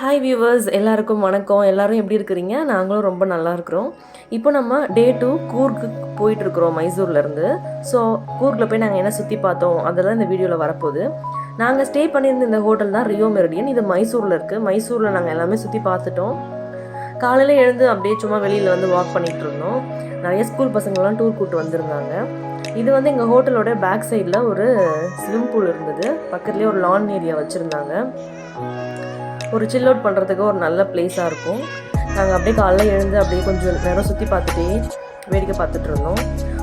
Hi viewers, எல்லாருக்கும் வணக்கம். எல்லாரும் எப்படி இருக்கிறீங்க? நாங்களும் ரொம்ப நல்லா இருக்கிறோம். இப்போ நம்ம டே 2 கூர்க்கு போயிட்டுருக்குறோம் மைசூர்லேருந்து. ஸோ கூர்க்கில் போய் நாங்கள் என்ன சுற்றி பார்த்தோம் அதெல்லாம் இந்த வீடியோவில் வரப்போகுது. நாங்கள் ஸ்டே பண்ணியிருந்த இந்த ஹோட்டல் தான் ரியோ மெரிடியன். இது மைசூரில் இருக்குது. மைசூரில் நாங்கள் எல்லாமே சுற்றி பார்த்துட்டோம். காலையில் எழுந்து அப்படியே சும்மா வெளியில் வந்து வாக் பண்ணிகிட்டு இருந்தோம். நிறைய ஸ்கூல் பசங்கள்லாம் டூர் கூப்பிட்டு வந்திருந்தாங்க. இது வந்து எங்கள் ஹோட்டலோட பேக் சைடில் ஒரு ஸ்விம் பூல் இருந்தது. பக்கத்துலேயே ஒரு லான் ஏரியா வச்சுருந்தாங்க. ஒரு சில் அவுட் பண்ணுறதுக்கு ஒரு நல்ல பிளேஸாக இருக்கும். நாங்கள் அப்படியே காலையில் எழுந்து அப்படியே கொஞ்சம் நேரம் சுற்றி பார்த்துட்டே வேடிக்கை பார்த்துட்டு இருந்தோம்.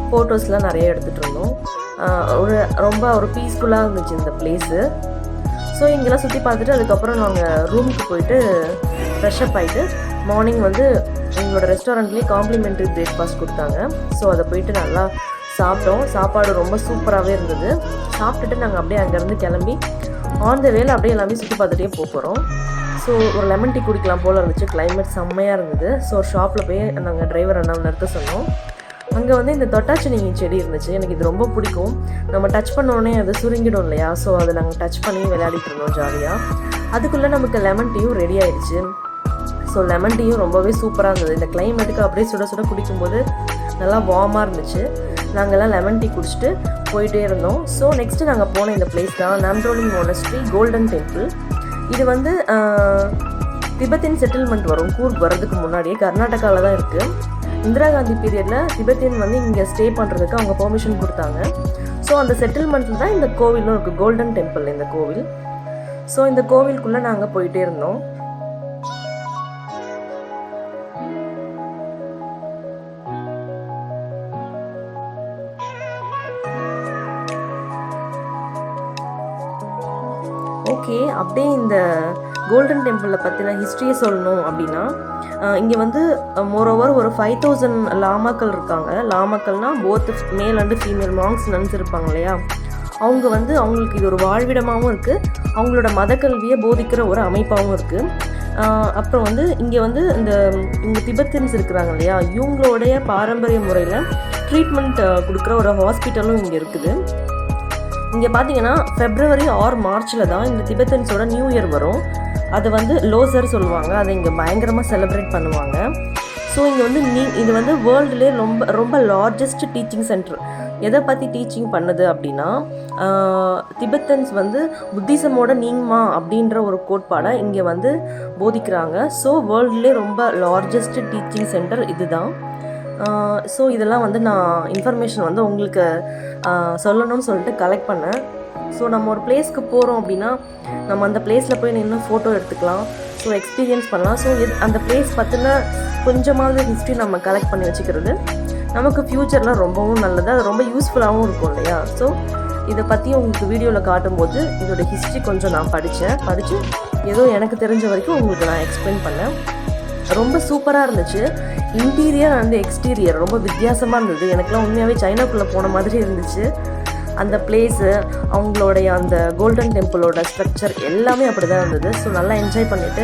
ஃபோட்டோஸ்லாம் நிறைய எடுத்துகிட்டு இருந்தோம். ரொம்ப பீஸ்ஃபுல்லாக இருந்துச்சு இந்த பிளேஸு. ஸோ இங்கெல்லாம் சுற்றி பார்த்துட்டு அதுக்கப்புறம் நாங்கள் ரூமுக்கு போயிட்டு ஃப்ரெஷ்அப் ஆகிட்டு மார்னிங் வந்து எங்களோட ரெஸ்டாரண்ட்லேயே காம்ப்ளிமெண்ட்ரி பிரேக்ஃபாஸ்ட் கொடுத்தாங்க. ஸோ அதை போயிட்டு நல்லா சாப்பிட்டோம். சாப்பாடு ரொம்ப சூப்பராகவே இருந்தது. சாப்பிட்டுட்டு நாங்கள் அப்படியே அங்கேருந்து கிளம்பி ஆன் த வேல அப்படியே எல்லாமே சுற்றி பார்த்துட்டே போகிறோம். ஸோ ஒரு லெமன் டீ குடிக்கலாம் போல் இருந்துச்சு. கிளைமேட் செம்மையாக இருந்தது. ஸோ ஒரு ஷாப்பில் போய் நாங்கள் டிரைவர் அண்ணாவை நிறுத்த சொன்னோம். அங்கே வந்து இந்த தொட்டாச்சினி செடி இருந்துச்சு. எனக்கு இது ரொம்ப பிடிக்கும். நம்ம டச் பண்ணோடனே அது சுருங்கிடும் இல்லையா? ஸோ அதை நாங்கள் டச் பண்ணி விளையாடிட்டு இருந்தோம் ஜாலியாக. அதுக்குள்ளே நமக்கு லெமன் டீயும் ரெடி ஆகிடுச்சு. ஸோ லெமன் டீயும் ரொம்பவே சூப்பராக இருந்தது. இந்த கிளைமேட்டுக்கு அப்படியே சுட சுட குடிக்கும்போது நல்லா வார்மாக இருந்துச்சு. நாங்கள்லாம் லெமன் டீ குடிச்சிட்டு போயிட்டே இருந்தோம். ஸோ நெக்ஸ்ட்டு நாங்கள் போன இந்த பிளேஸ் தான் நாம்ட்ரோலிங் மோனஸ்ட்ரி கோல்டன் டெம்பிள். இது வந்து திபெத்தின் செட்டில்மெண்ட் வரும். கூர்க் வர்றதுக்கு முன்னாடியே கர்நாடகாவில் தான் இருக்குது. இந்திரா காந்தி பீரியடில் திபெத்தின் வந்து இங்கே ஸ்டே பண்ணுறதுக்கு அவங்க பெர்மிஷன் கொடுத்தாங்க. ஸோ அந்த செட்டில்மெண்ட்டில் தான் இந்த கோவிலும் இருக்குது. கோல்டன் டெம்பிள் இந்த கோவில். ஸோ இந்த கோவிலுக்குள்ளே நாங்கள் போயிட்டே இருந்தோம். ஓகே, அப்படியே இந்த கோல்டன் டெம்பிளில் பற்றின ஹிஸ்ட்ரியை சொல்லணும் அப்படின்னா, இங்கே வந்து மோரோவர் ஒரு 5000 லாமாக்கள் இருக்காங்க. லாமாக்கள்னால் both male and female monks nuns இருப்பாங்க இல்லையா? அவங்க வந்து அவங்களுக்கு இது ஒரு வாழ்விடமாகவும் இருக்குது. அவங்களோட மதக்கல்வியை போதிக்கிற ஒரு அமைப்பாகவும் இருக்குது. அப்புறம் வந்து இங்கே திபெத்தின்ஸ் இருக்கிறாங்க இல்லையா? இவங்களுடைய பாரம்பரிய முறையில் ட்ரீட்மெண்ட் கொடுக்குற ஒரு ஹாஸ்பிட்டலும் இங்கே இருக்குது. இங்கே பார்த்தீங்கன்னா ஃபெப்ரவரி ஆர் மார்ச்சில் தான் இந்த திபெத்தன்ஸோட நியூ இயர் வரும். அதை வந்து லோசர் சொல்லுவாங்க. அதை இங்கே பயங்கரமாக செலிப்ரேட் பண்ணுவாங்க. ஸோ இங்கே வந்து இது வந்து வேர்ல்டுலேயே ரொம்ப ரொம்ப லார்ஜஸ்ட் டீச்சிங் சென்டர். எதை பற்றி டீச்சிங் பண்ணுது அப்படின்னா, திபெத்தன்ஸ் வந்து புத்திசமோட நீங்மா அப்படின்ற ஒரு கோட்பாடை இங்கே வந்து போதிக்கிறாங்க. ஸோ வேர்ல்டுலேயே ரொம்ப லார்ஜஸ்ட் டீச்சிங் சென்டர் இது தான். ஸோ இதெல்லாம் வந்து நான் இன்ஃபர்மேஷன் வந்து உங்களுக்கு சொல்லணும்னு சொல்லிட்டு கலெக்ட் பண்ணேன். ஸோ நம்ம ஒரு பிளேஸ்க்கு போகிறோம் அப்படின்னா நம்ம அந்த பிளேஸில் போய் நின்று ஃபோட்டோ எடுத்துக்கலாம். ஸோ எக்ஸ்பீரியன்ஸ் பண்ணலாம். ஸோ அந்த பிளேஸ் பற்றின கொஞ்சமாவது ஹிஸ்ட்ரி நம்ம கலெக்ட் பண்ணி வச்சுக்கிறது நமக்கு ஃப்யூச்சரில் ரொம்பவும் நல்லது. அது ரொம்ப யூஸ்ஃபுல்லாகவும் இருக்கும் இல்லையா? ஸோ இதை பற்றி உங்களுக்கு வீடியோவில் காட்டும்போது இதோட ஹிஸ்ட்ரி கொஞ்சம் நான் படித்து ஏதோ எனக்கு தெரிஞ்ச வரைக்கும் உங்களுக்கு நான் எக்ஸ்பிளைன் பண்ணேன். ரொம்ப சூப்பராக இருந்துச்சு. இன்டீரியர் அண்ட் எக்ஸ்டீரியர் ரொம்ப வித்தியாசமாக இருந்தது. எனக்குலாம் உண்மையாகவே சைனாக்குள்ளே போன மாதிரி இருந்துச்சு. அந்த பிளேஸு, அவங்களுடைய அந்த கோல்டன் டெம்பிளோட ஸ்ட்ரக்சர் எல்லாமே அப்படி தான் இருந்தது. ஸோ நல்லா என்ஜாய் பண்ணிவிட்டு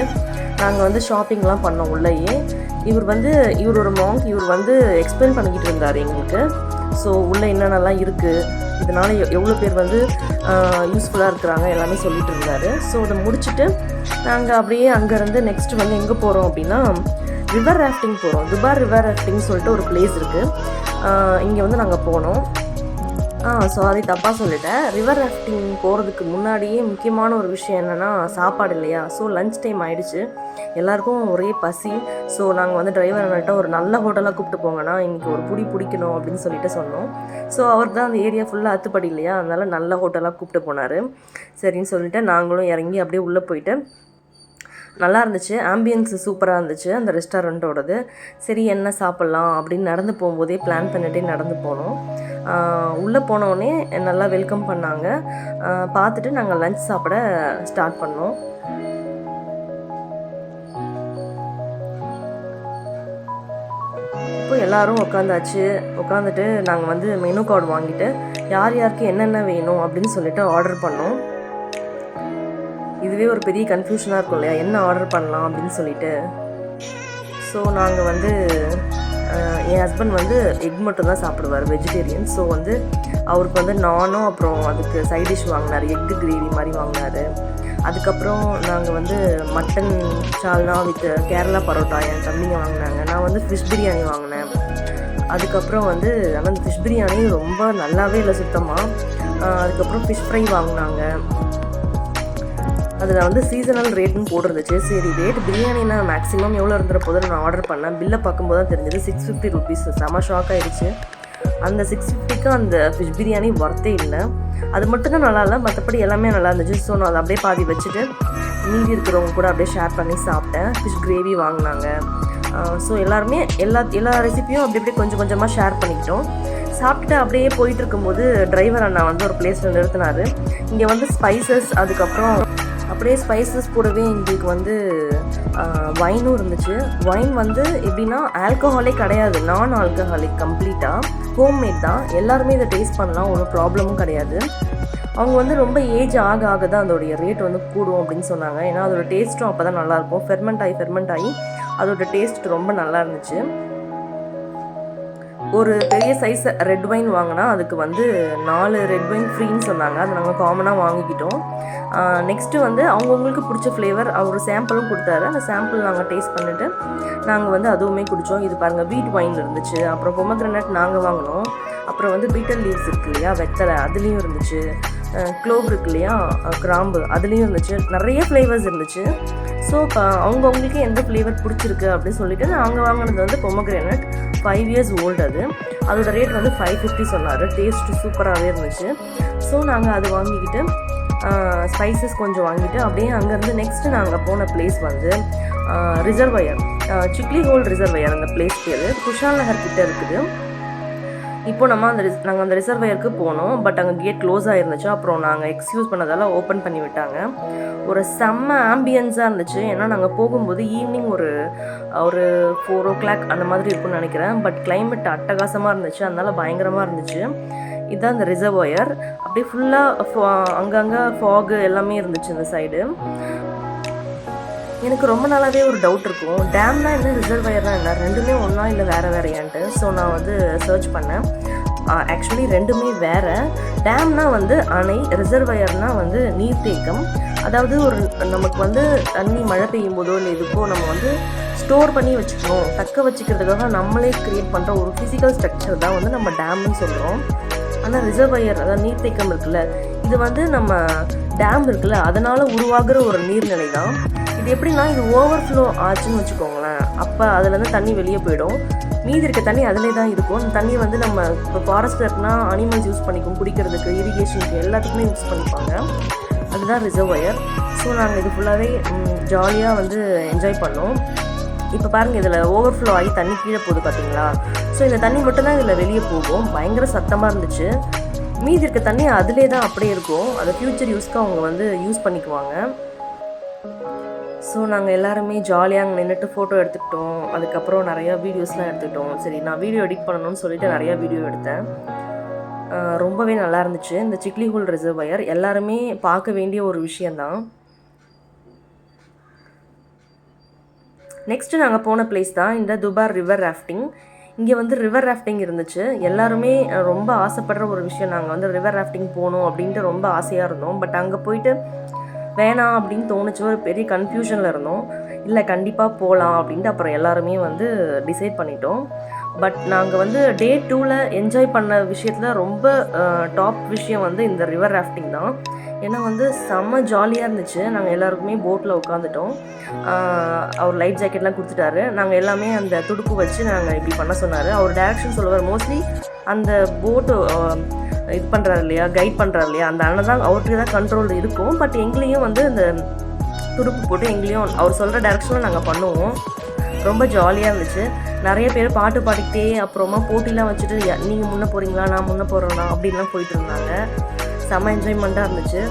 நாங்கள் வந்து ஷாப்பிங்லாம் பண்ணோம் உள்ளேயே. இவர் ஒரு மாங்க். இவர் வந்து எக்ஸ்பிளைன் பண்ணிக்கிட்டு இருந்தார் எங்களுக்கு. ஸோ உள்ளே என்னென்னலாம் இருக்குது, இதனால் எவ்வளோ பேர் வந்து யூஸ்ஃபுல்லாக இருக்கிறாங்க எல்லாமே சொல்லிட்டு இருந்தார். ஸோ அதை முடிச்சுட்டு நாங்கள் அப்படியே அங்கேருந்து நெக்ஸ்ட் வந்து எங்கே போகிறோம் அப்படின்னா ரிவர் ராஃப்டிங் போகிறோம். துபார் ரிவர் ராஃப்டிங் சொல்லிட்டு ஒரு பிளேஸ் இருக்குது. இங்கே வந்து நாங்கள் போனோம். சாரி, தப்பாக சொல்லிட்டேன். ரிவர் ராஃப்டிங் போகிறதுக்கு முன்னாடியே முக்கியமான ஒரு விஷயம் என்னென்னா சாப்பாடு இல்லையா? ஸோ லன்ச் டைம் ஆகிடுச்சு. எல்லாருக்கும் ஒரே பசி. ஸோ நாங்கள் வந்து டிரைவர் அண்ணாட்ட ஒரு நல்ல ஹோட்டலாக கூப்பிட்டு போங்கன்னா இன்றைக்கி ஒரு பிடிக்கணும் அப்படின்னு சொல்லிட்டு சொன்னோம். ஸோ அவர் தான் அந்த ஏரியா ஃபுல்லாக அத்துப்படி இல்லையா? அதனால் நல்ல ஹோட்டலாக கூப்பிட்டு போனார். சரின்னு சொல்லிட்டு நாங்களும் இறங்கி அப்படியே உள்ளே போயிட்டு நல்லா இருந்துச்சு. ஆம்பியன்ஸு சூப்பராக இருந்துச்சு அந்த ரெஸ்டாரண்ட்டோடது. சரி என்ன சாப்பிட்லாம் அப்படின்னு நடந்து போகும்போதே பிளான் பண்ணிகிட்டே நடந்து போனோம். உள்ளே போனோடனே நல்லா வெல்கம் பண்ணாங்க. பார்த்துட்டு நாங்கள் லன்ச் சாப்பிட ஸ்டார்ட் பண்ணோம். இப்போ எல்லோரும் உட்காந்துட்டு நாங்கள் வந்து மெனு கார்டு வாங்கிட்டு யாருக்கு என்னென்ன வேணும் அப்படின்னு சொல்லிட்டு ஆர்டர் பண்ணோம். இதுவே ஒரு பெரிய கன்ஃபியூஷனாக இருக்கும் இல்லையா? என்ன ஆர்டர் பண்ணலாம் அப்படின்னு சொல்லிட்டு. ஸோ நாங்கள் வந்து என் ஹஸ்பண்ட் வந்து எக் மட்டும் தான் சாப்பிடுவார், வெஜிடேரியன். ஸோ வந்து அவருக்கு வந்து நானும் அப்புறம் அதுக்கு சைட் டிஷ் வாங்கினார். எக்கு கிரேவி மாதிரி வாங்கினார். அதுக்கப்புறம் நாங்கள் வந்து மட்டன் சால்னா வித் கேரளா பரோட்டா என் தம்பிங்க வாங்கினாங்க. நான் வந்து ஃபிஷ் பிரியாணி வாங்கினேன். அதுக்கப்புறம் வந்து ஆனால் அந்த ஃபிஷ் பிரியாணி ரொம்ப நல்லாவே இல்லை சுத்தமாக. அதுக்கப்புறம் ஃபிஷ் ஃப்ரை வாங்கினாங்க. அதில் வந்து சீசனல் ரேட்டுன்னு போட்டிருந்துச்சு. சரி ரேட் பிரியாணினா மேக்ஸிமம் எவ்வளோ இருந்துற போது நான் ஆர்டர் பண்ணேன். பில்லை பார்க்கும்போது தான் தெரிஞ்சது 650 rupees. செம ஷாக் ஆகிடுச்சு. அந்த 650க்கு அந்த ஃபிஷ் பிரியாணி ஒர்த்தே இல்லை. அது மட்டும்தான் நல்லா இல்லை, மற்றபடி எல்லாமே நல்லா இருந்துச்சு. ஸோ நான் அதை அப்படியே பாதி வச்சுட்டு மீதி இருக்கிறவங்க கூட அப்படியே ஷேர் பண்ணி சாப்பிட்டேன். ஃபிஷ் கிரேவி வாங்கினாங்க. ஸோ எல்லாருமே எல்லா ரெசிப்பியும் அப்படி அப்படியே கொஞ்சம் கொஞ்சமாக ஷேர் பண்ணிக்கிட்டோம். சாப்பிட்டுட்டு அப்படியே போயிட்டு இருக்கும்போது டிரைவர் அண்ணா வந்து ஒரு பிளேஸில் நிறுத்தினார். இங்கே வந்து ஸ்பைசஸ், அதுக்கப்புறம் அப்படியே ஸ்பைசஸ் கூடவே எங்களுக்கு வந்து வைனும் இருந்துச்சு. வைன் வந்து எப்படின்னா ஆல்கஹாலே கிடையாது, நான் ஆல்கஹாலிக், கம்ப்ளீட்டாக ஹோம்மேட் தான். எல்லாருமே இதை டேஸ்ட் பண்ணலாம், ஒன்றும் ப்ராப்ளமும் கிடையாது. அவங்க வந்து ரொம்ப ஏஜ் ஆக ஆக தான் அதோடைய ரேட் வந்து கூடும் அப்படின்னு சொன்னாங்க. ஏன்னா அதோட டேஸ்ட்டும் அப்போ தான் நல்லாயிருக்கும். ஃபெர்மெண்ட் ஆகி அதோட டேஸ்ட் ரொம்ப நல்லா இருந்துச்சு. ஒரு பெரிய சைஸ் ரெட் வைன் வாங்கினா அதுக்கு வந்து 4 ரெட் வைன் ஃப்ரீன்னு சொன்னாங்க. அதை நாங்கள் காமனாக வாங்கிக்கிட்டோம். நெக்ஸ்ட்டு வந்து அவங்கவுங்களுக்கு பிடிச்ச ஃப்ளேவர் அவர் சாம்பிளும் கொடுத்தாரு. அந்த சாம்பிள் நாங்கள் டேஸ்ட் பண்ணிவிட்டு நாங்கள் வந்து அதுவுமே குடித்தோம். இது பாருங்கள், வீட் வைன் இருந்துச்சு. அப்புறம் பொமக்ரனட் நாங்கள் வாங்கினோம். அப்புறம் வந்து பீட்டல் லீவ்ஸ் இருக்கு இல்லையா, வெத்தலை, அதுலேயும் இருந்துச்சு. க்ளோவ் இருக்கு இல்லையா, கிராம்பு, அதுலேயும் இருந்துச்சு. நிறைய ஃப்ளேவர்ஸ் இருந்துச்சு. ஸோ இப்போ அவங்கவுங்களுக்கு எந்த ஃப்ளேவர் பிடிச்சிருக்கு அப்படின்னு சொல்லிட்டு நாங்கள் வாங்கினது வந்து பொமக்ரனட் 5 years ஓல்டு. அதோட ரேட் வந்து 550 சொன்னார். டேஸ்ட்டு சூப்பராகவே இருந்துச்சு. ஸோ நாங்கள் அது வாங்கிக்கிட்டு ஸ்பைசஸ் கொஞ்சம் வாங்கிட்டு அப்படியே அங்கேருந்து நெக்ஸ்ட்டு நாங்கள் போன பிளேஸ் வந்து ரிசர்வயர், சிக்லி ஹோல் ரிசர்வயர். அந்த பிளேஸ் பேர் குஷால் நகர் கிட்டே இருக்குது. இப்போ நாங்கள் அந்த ரிசர்வயருக்கு போனோம். பட் அங்கே கேட் க்ளோஸ் ஆகிருந்துச்சு. அப்புறம் நாங்கள் எக்ஸ்கியூஸ் பண்ணதால் ஓப்பன் பண்ணி விட்டாங்க. ஒரு செம்ம ஆம்பியன்ஸாக இருந்துச்சு. ஏன்னா நாங்கள் போகும்போது ஈவினிங் ஒரு 4 o'clock அந்த மாதிரி இருக்குன்னு நினைக்கிறேன். பட் கிளைமேட் அட்டகாசமாக இருந்துச்சு, அதனால பயங்கரமாக இருந்துச்சு. இதுதான் இந்த ரிசர்வயர். அப்படியே ஃபுல்லாக அங்கங்கே ஃபாகு எல்லாமே இருந்துச்சு இந்த சைடு. எனக்கு ரொம்ப நாளாகவே ஒரு டவுட் இருக்கும், டேம்னா என்ன, ரிசர்வயர்னா என்ன, ரெண்டுமே ஒன்றா இல்லை வேறு வேறையான்ட்டு. ஸோ நான் வந்து சர்ச் பண்ணேன். ஆக்சுவலி ரெண்டுமே வேறு. டேம்னா வந்து அணை, ரிசர்வயர்னால் வந்து நீர்த்தேக்கம். அதாவது நமக்கு வந்து தண்ணி மழை பெய்யும் போதோ இல்லை இதுக்கோ நம்ம வந்து ஸ்டோர் பண்ணி வச்சுக்கணும், தக்க வச்சுக்கிறதுக்காக நம்மளே க்ரியேட் பண்ணுற ஒரு ஃபிசிக்கல் ஸ்ட்ரக்சர் தான் வந்து நம்ம டேம்னு சொல்கிறோம். ஆனால் ரிசர்வயர், அதாவது நீர்த்தேக்கம் இருக்குல்ல, இது வந்து நம்ம டேம் இருக்குல்ல அதனால் உருவாகிற ஒரு நீர்நிலை தான். இது எப்படின்னா, இது ஓவர்ஃப்ளோ ஆச்சுன்னு வச்சுக்கோங்களேன், அப்போ அதுலேருந்து தண்ணி வெளியே போயிடும். மீதி இருக்க தண்ணி அதிலே தான் இருக்கும். அந்த தண்ணி வந்து நம்ம இப்போ ஃபாரஸ்ட்டில் இருக்குன்னா அனிமல்ஸ் யூஸ் பண்ணிக்கும், குடிக்கிறதுக்கு, இரிகேஷனுக்கு, எல்லாத்துக்குமே யூஸ் பண்ணிப்பாங்க. அதுதான் ரிசர்வயர். ஸோ நாங்கள் இது ஃபுல்லாகவே ஜாலியாக வந்து என்ஜாய் பண்ணோம். இப்போ பாருங்கள், இதில் ஓவர்ஃப்ளோ ஆகி தண்ணி கீழே போகுது பார்த்தீங்களா. ஸோ இந்த தண்ணி மட்டும்தான் இதில் வெளியே போகும். பயங்கர சத்தமாக இருந்துச்சு. மீதி இருக்க தண்ணி அதிலே தான் அப்படியே இருக்கும். அதை ஃப்யூச்சர் யூஸ்க்கு அவங்க வந்து யூஸ் பண்ணிக்குவாங்க. ஸோ நாங்கள் எல்லாருமே ஜாலியாக அங்கே நின்றுட்டு ஃபோட்டோ எடுத்துக்கிட்டோம். அதுக்கப்புறம் நிறையா வீடியோஸ்லாம் எடுத்துக்கிட்டோம். சரி, நான் வீடியோ எடிட் பண்ணணும்னு சொல்லிட்டு நிறையா வீடியோ எடுத்தேன். ரொம்பவே நல்லா இருந்துச்சு. இந்த சிக்லி ஹோல் ரிசர்வயர் எல்லாருமே பார்க்க வேண்டிய ஒரு விஷயந்தான். நெக்ஸ்ட்டு நாங்கள் போன பிளேஸ் தான் இந்த துபார் ரிவர் ராஃப்டிங். இங்கே வந்து ரிவர் ராஃப்டிங் இருந்துச்சு. எல்லாருமே ரொம்ப ஆசைப்படுற ஒரு விஷயம். நாங்கள் வந்து ரிவர் ராஃப்டிங் போகணும் அப்படின்ட்டு ரொம்ப ஆசையாக இருந்தோம். பட் அங்கே போயிட்டு வேணாம் அப்படின்னு தோணுச்சு. ஒரு பெரிய கன்ஃபியூஷனில் இருந்தோம். இல்லை கண்டிப்பாக போகலாம் அப்படின்ட்டு அப்புறம் எல்லாருமே வந்து டிசைட் பண்ணிட்டோம். பட் நாங்கள் வந்து டே 2ல் என்ஜாய் பண்ண விஷயத்தில் ரொம்ப டாப் விஷயம் வந்து இந்த ரிவர் ராஃப்டிங் தான். ஏன்னா வந்து செம்ம ஜாலியாக இருந்துச்சு. நாங்கள் எல்லாருக்குமே போட்டில் உட்காந்துட்டோம். அவர் லைட் ஜாக்கெட்லாம் கொடுத்துட்டாரு. நாங்கள் எல்லாமே அந்த துடுப்பு வச்சு நாங்கள் இப்படி பண்ண சொன்னார். அவர் டைரக்ஷன் சொல்லுவார். மோஸ்ட்லி அந்த போட்டு இது பண்ணுறாரு இல்லையா, கைட் பண்ணுறாரு இல்லையா, அந்த அண்ணன் தான், அவருக்கு தான் கண்ட்ரோல் இருக்கும். பட் எங்களையும் வந்து அந்த துடுப்பு போட்டு எங்களையும் அவர் சொல்கிற டைரக்ஷனில் நாங்கள் பண்ணுவோம். ரொம்ப ஜாலியாக இருந்துச்சு. நிறைய பேர் பாட்டு பாடிக்கிட்டே அப்புறமா போட்டிலாம் வச்சுட்டு நீங்கள் முன்னே போகிறீங்களா, நான் முன்னே போகிறேன்னா அப்படின்லாம் போயிட்டு இருந்தாங்க. செம்ம என்ஜாய்மெண்ட்டாக இருந்துச்சு.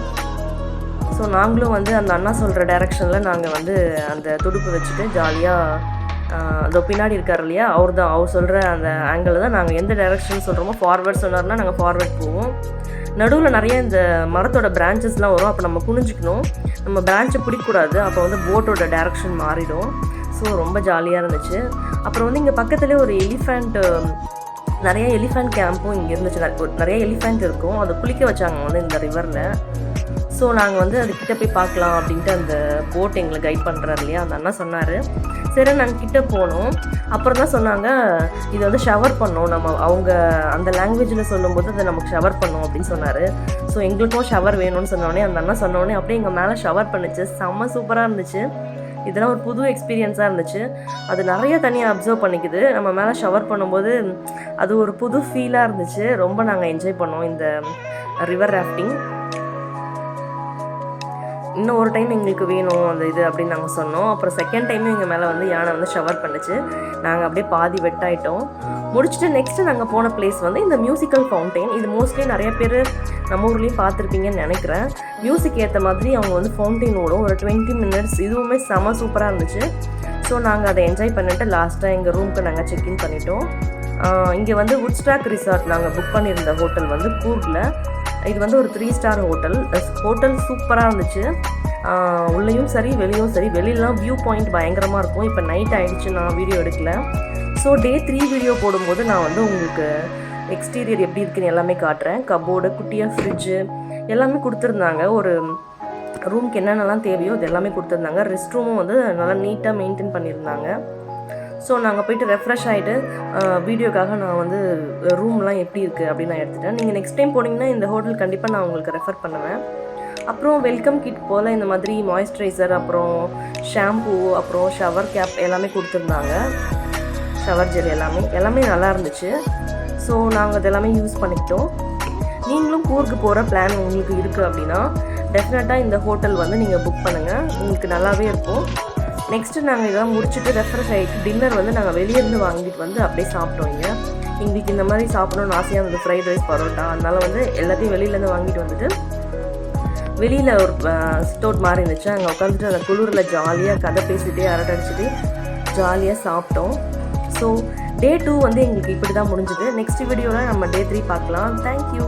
ஸோ நாங்களும் வந்து அந்த அண்ணா சொல்கிற டைரக்ஷனில் நாங்கள் வந்து அந்த துடுப்பு வச்சுட்டு ஜாலியாக அதோ பின்னாடி இருக்கார் இல்லையா, அவர் சொல்கிற அந்த ஆங்கிளில் தான் நாங்கள் எந்த டைரக்ஷன் சொல்கிறோமோ, ஃபார்வர்ட் சொன்னார்னா நாங்கள் ஃபார்வர்ட் போவோம். நடுவில் நிறைய இந்த மரத்தோட பிரான்ச்சஸ்லாம் வரும். அப்போ நம்ம குனிஞ்சிக்கணும், நம்ம பிரான்ச்சை பிடிக்கக்கூடாது. அப்போ வந்து போட்டோட டைரக்ஷன் மாறிடும். ஸோ ரொம்ப ஜாலியாக இருந்துச்சு. அப்புறம் வந்து இங்கே பக்கத்துலேயே ஒரு நிறைய எலிஃபண்ட் கேம்பும் இங்கே இருந்துச்சு. நிறைய எலிஃபண்ட் இருக்கும். அதை குளிக்க வச்சாங்க வந்து இந்த ரிவரில். ஸோ நாங்கள் வந்து அதுக்கிட்ட போய் பார்க்கலாம் அப்படின்ட்டு அந்த போட் எங்களை கைட் பண்ணுறாரு இல்லையா, அந்த அண்ணா சொன்னார். சரி நாங்கள் கிட்டே போனோம். அப்புறம் தான் சொன்னாங்க இது வந்து ஷவர் பண்ணோம், நம்ம அவங்க அந்த லாங்குவேஜில் சொல்லும்போது அதை நமக்கு ஷவர் பண்ணோம் அப்படின்னு சொன்னார். ஸோ எங்களுக்கும் ஷவர் வேணும்னு சொன்னோடனே அந்த அண்ணா சொன்னோடனே அப்படியே எங்கள் மேலே ஷவர் பண்ணிச்சு. செம்ம சூப்பராக இருந்துச்சு. இதெல்லாம் ஒரு புது எக்ஸ்பீரியன்ஸாக இருந்துச்சு. அது நிறைய தனியாக அப்சர்வ் பண்ணிக்குது. நம்ம மேலே ஷவர் பண்ணும்போது அது ஒரு புது ஃபீலாக இருந்துச்சு. ரொம்ப நாங்கள் என்ஜாய் பண்ணோம் இந்த ரிவர் ராஃப்டிங். இன்னும் ஒரு டைம் எங்களுக்கு வேணும் அந்த இது அப்படின்னு நாங்கள் சொன்னோம். அப்புறம் செகண்ட் டைமும் எங்கள் மேலே வந்து யானை வந்து ஷவர் பண்ணிச்சு. நாங்கள் அப்படியே பாதி வெட்டாயிட்டோம். முடிச்சுட்டு நெக்ஸ்ட்டு நாங்கள் போன பிளேஸ் வந்து இந்த மியூசிக்கல் ஃபவுண்டெயின். இது மோஸ்ட்லி நிறைய பேர் நம்ம ஊர்லேயும் பார்த்துருப்பீங்கன்னு நினைக்கிறேன். மியூசிக் ஏற்ற மாதிரி அவங்க வந்து ஃபவுண்டெயின் ஓடும் ஒரு 20 minutes. இதுவுமே செம சூப்பராக இருந்துச்சு. ஸோ நாங்கள் அதை என்ஜாய் பண்ணிவிட்டு லாஸ்ட்டாக எங்கள் ரூமுக்கு நாங்கள் செக்இன் பண்ணிட்டோம். இங்கே வந்து வுட்ஸ்டாக் ரிசார்ட் நாங்கள் புக் பண்ணியிருந்த ஹோட்டல் வந்து கூர்கில். இது வந்து ஒரு 3 star ஹோட்டல். ஹோட்டல் சூப்பராக இருந்துச்சு. உள்ளேயும் சரி வெளியும் சரி. வெளியிலாம் வியூ பாயிண்ட் பயங்கரமாக இருக்கும். இப்போ நைட் ஆகிடுச்சு, நான் வீடியோ எடுக்கல. ஸோ Day 3 வீடியோ போடும்போது நான் வந்து உங்களுக்கு எக்ஸ்டீரியர் எப்படி இருக்குன்னு எல்லாமே காட்டுறேன். கபோர்டு, குட்டியாக ஃப்ரிட்ஜு எல்லாமே கொடுத்துருந்தாங்க. ஒரு ரூமுக்கு என்னென்னலாம் தேவையோ அது எல்லாமே கொடுத்துருந்தாங்க. ரெஸ்ட் ரூமும் வந்து நல்லா நீட்டாக மெயின்டைன் பண்ணியிருந்தாங்க. ஸோ நாங்கள் போய்ட்டு ரெஃப்ரெஷ் ஆகிட்டு வீடியோக்காக நான் வந்து ரூம்லாம் எப்படி இருக்குது அப்படின்னு நான் எடுத்துட்டேன். நீங்கள் நெக்ஸ்ட் டைம் போனீங்கன்னா இந்த ஹோட்டல் கண்டிப்பாக நான் உங்களுக்கு ரெஃபர் பண்ணுவேன். அப்புறம் வெல்கம் கிட் போல் இந்த மாதிரி மாய்ஸ்சரைசர், அப்புறம் ஷாம்பூ, அப்புறம் ஷவர் கேப் எல்லாமே கொடுத்துருந்தாங்க. ஷவர் ஜெல் எல்லாமே நல்லா இருந்துச்சு. ஸோ நாங்கள் அதெல்லாமே யூஸ் பண்ணிக்கிட்டோம். நீங்களும் கூர்க்கு போகிற பிளான் உங்களுக்கு இருக்குது அப்படின்னா டெஃபினட்டாக இந்த ஹோட்டல் வந்து நீங்கள் புக் பண்ணுங்கள். உங்களுக்கு நல்லாவே இருக்கும். நெக்ஸ்ட்டு நாங்கள் இதெல்லாம் முடிச்சுட்டு ரெஃப்ரெஷ் ஆகிட்டு டின்னர் வந்து நாங்கள் வெளியேருந்து வாங்கிட்டு வந்து அப்படியே சாப்பிட்டோம். எங்களுக்கு இந்த மாதிரி சாப்பிடணும்னு ஆசையாக இருந்தது, ஃப்ரைட் ரைஸ், பரோட்டா. அதனால் வந்து எல்லாத்தையும் வெளியிலேருந்து வாங்கிட்டு வந்துட்டு வெளியில் ஒரு ஸ்டோட் மாதிரி இருந்துச்சு. அங்கே உட்காந்துட்டு அந்த குளிரில் ஜாலியாக கதை பேசிகிட்டே அரட்டை அடிச்சுட்டு ஜாலியாக சாப்பிட்டோம். ஸோ Day 2 வந்து எங்களுக்கு இப்படி தான் முடிஞ்சுது. நெக்ஸ்ட் வீடியோவில் நம்ம Day 3 பார்க்கலாம். தேங்க்யூ.